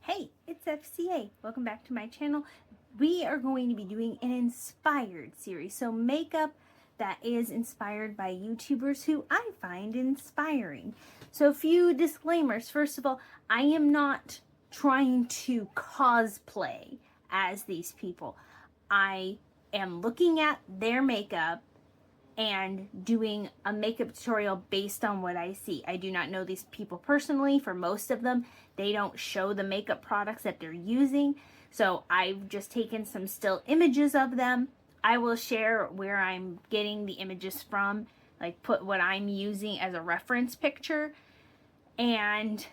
Hey, it's FCA. Welcome back to my channel. We are going to be doing an inspired series. So makeup that is inspired by YouTubers who I find inspiring. So a few disclaimers. First of all, I am not trying to cosplay as these people. I am looking at their makeup and doing a makeup tutorial based on what I see. I do not know these people personally. For most of them, they don't show the makeup products that they're using. So I've just taken some still images of them. I will share where I'm getting the images from, like put what I'm using as a reference picture. And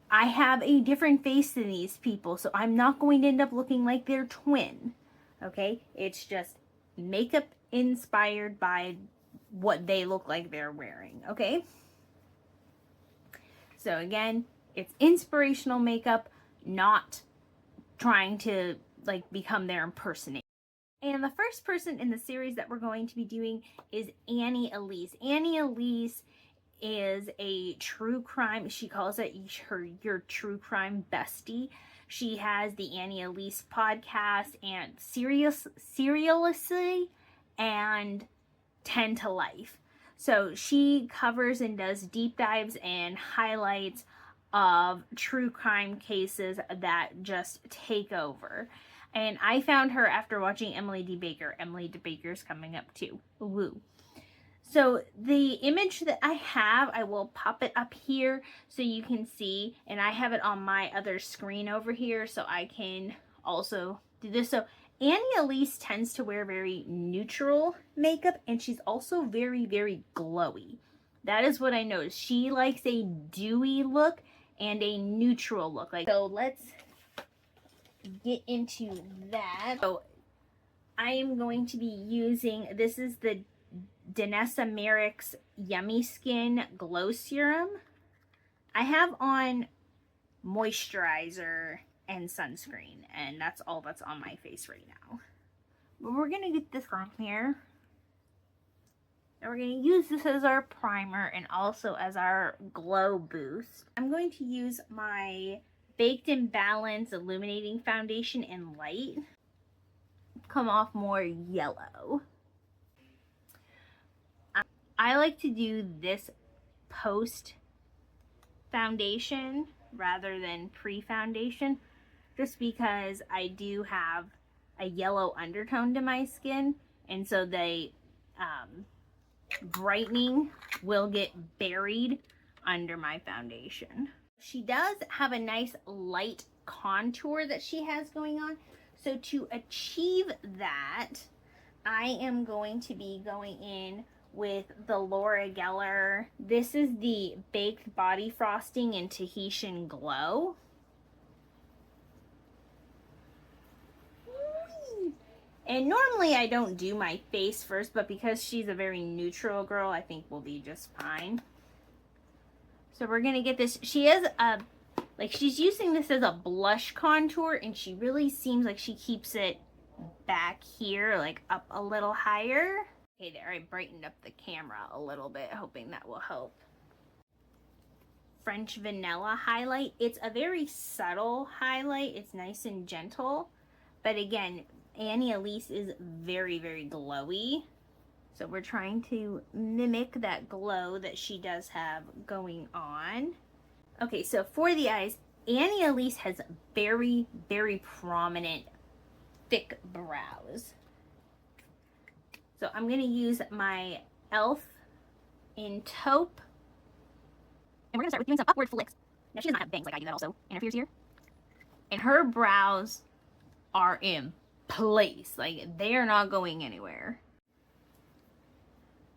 I have a different face than these people, so I'm not going to end up looking like their twin. Okay? It's just makeup inspired by what they look like they're wearing, okay? So again, it's inspirational makeup, not trying to like become their impersonator. And the first person in the series that we're going to be doing is Elise. Elise is a true crime, she calls it your true crime bestie. She has the Elise podcast and Seriously and 10 to Life. So she covers and does deep dives and highlights of true crime cases that just take over. And I found her after watching Emily D. Baker. Emily D. Baker's coming up too. Woo. So the image that I have, I will pop it up here so you can see, and I have it on my other screen over here so I can also do this. So Elise tends to wear very neutral makeup, and she's also very, very glowy. That is what I noticed. She likes a dewy look and a neutral look. So let's get into that. So I am going to be using, this is the Danessa Myricks Yummy Skin Glow Serum. I have on moisturizer and sunscreen, and that's all that's on my face right now. But we're gonna get this on here, and we're gonna use this as our primer and also as our glow boost. I'm going to use my Baked and Balanced Illuminating Foundation in Light. Come off more yellow. I like to do this post foundation rather than pre-foundation, just because I do have a yellow undertone to my skin, and so the brightening will get buried under my foundation. She does have a nice light contour that she has going on, so to achieve that, I am going to be going in with the Laura Geller. This is the Baked Body Frosting in Tahitian Glow. And normally I don't do my face first, but because she's a very neutral girl, I think we'll be just fine. So we're gonna get this. She is she's using this as a blush contour, and she really seems like she keeps it back here, like up a little higher. Okay, there, I brightened up the camera a little bit, hoping that will help. French Vanilla highlight. It's a very subtle highlight. It's nice and gentle. But again, Elise is very, very glowy. So we're trying to mimic that glow that she does have going on. Okay, so for the eyes, Elise has very, very prominent, thick brows. So I'm going to use my e.l.f. in Taupe. And we're going to start with doing some upward flicks. Now, she does not have bangs like I do. That also interferes here. And her brows are in place. Like, they are not going anywhere.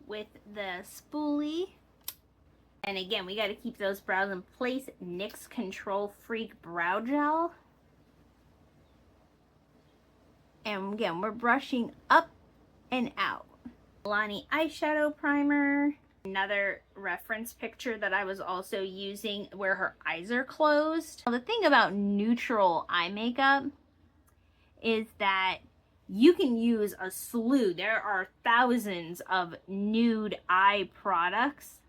With the spoolie. And again, we got to keep those brows in place. NYX Control Freak Brow Gel. And again, we're brushing up and out. Milania eyeshadow primer. Another reference picture that I was also using where her eyes are closed. Now, the thing about neutral eye makeup is that you can use a slew. There are thousands of nude eye products,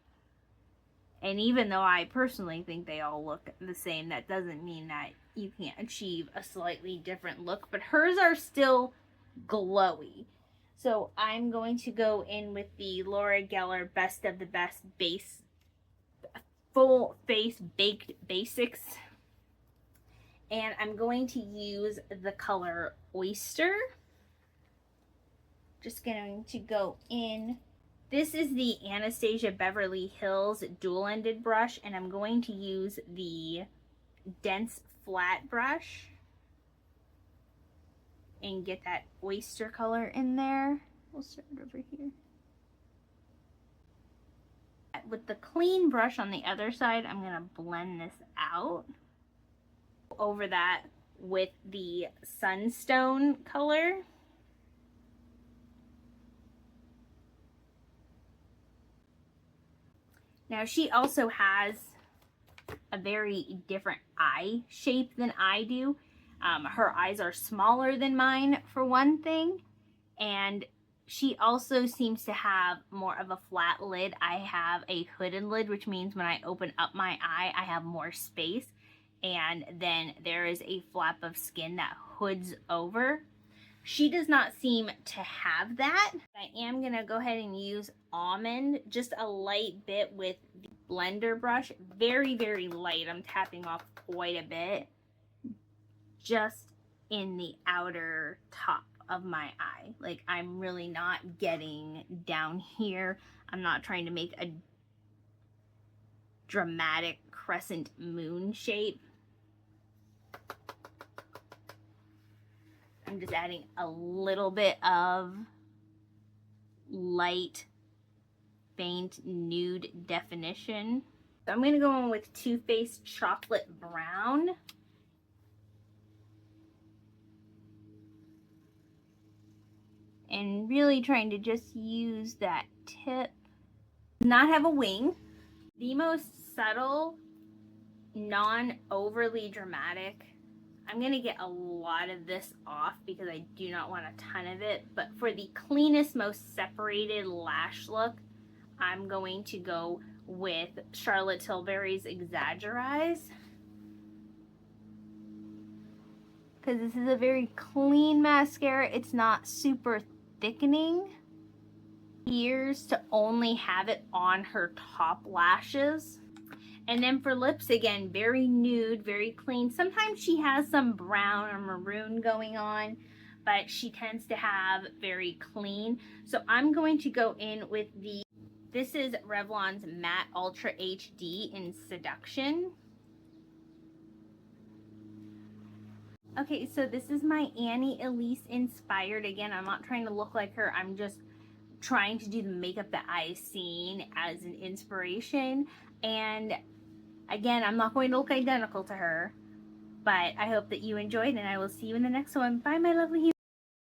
And even though I personally think they all look the same, that doesn't mean that you can't achieve a slightly different look. But hers are still glowy. So I'm going to go in with the Laura Geller Best of the Best Base Full Face Baked Basics. And I'm going to use the color Oyster. Just going to go in. This is the Anastasia Beverly Hills dual-ended brush, and I'm going to use the dense flat brush and get that oyster color in there. We'll start over here. With the clean brush on the other side, I'm going to blend this out. Over that with the Sunstone color. Now she also has a very different eye shape than I do. Her eyes are smaller than mine for one thing, and she also seems to have more of a flat lid. I have a hooded lid, which means when I open up my eye, I have more space, and then there is a flap of skin that hoods over. She does not seem to have that. I am gonna go ahead and use Almond, just a light bit with the blender brush. Very, very light. I'm tapping off quite a bit. Just in the outer top of my eye. Like, I'm really not getting down here. I'm not trying to make a dramatic crescent moon shape. I'm just adding a little bit of light, faint, nude definition. So I'm going to go in with Too Faced Chocolate Brown. And really trying to just use that tip. Not have a wing. The most subtle, non-overly dramatic. I'm going to get a lot of this off because I do not want a ton of it. But for the cleanest, most separated lash look, I'm going to go with Charlotte Tilbury's Eggaereyez. Because this is a very clean mascara. It's not super thickening. Ears to only have it on her top lashes. And then for lips, again, very nude, very clean. Sometimes she has some brown or maroon going on, but she tends to have very clean. So I'm going to go in with this is Revlon's Matte Ultra HD in Seduction. Okay, so this is my Elise inspired. Again, I'm not trying to look like her. I'm just trying to do the makeup that I've seen as an inspiration. And again, I'm not going to look identical to her, but I hope that you enjoyed, and I will see you in the next one. Bye, my lovely humans.